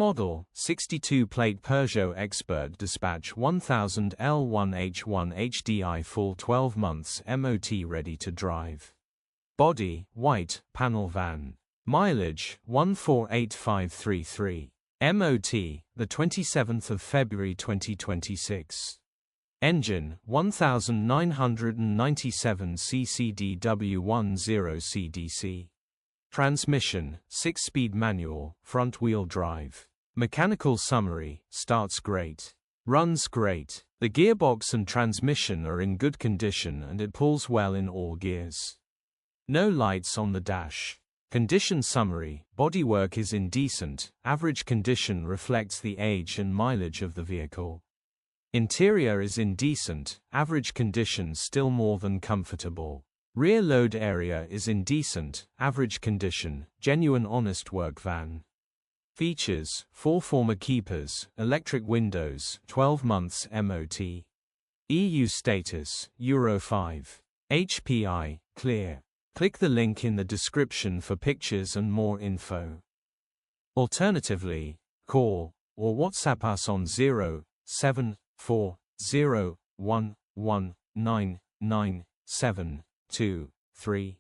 model, 62-plate Peugeot Expert Dispatch 1000 L1h1 Hdi, full 12 months MOT, ready to drive. Body, white, panel van. Mileage, 148533. MOT, the 27th of February 2026. Engine, 1997 CCDW10 CDC. Transmission, 6-speed manual, front-wheel drive. Mechanical summary, starts great. Runs great. The gearbox and transmission are in good condition and it pulls well in all gears. No lights on the dash. Condition summary, bodywork is in decent, average condition, reflects the age and mileage of the vehicle. Interior is in decent, average condition, still more than comfortable. Rear load area is in decent, average condition, genuine honest work van. Features, 4 former keepers, electric windows, 12 months MOT. EU status, Euro 5. HPI, clear. Click the link in the description for pictures and more info. Alternatively, call or WhatsApp us on 07401199723.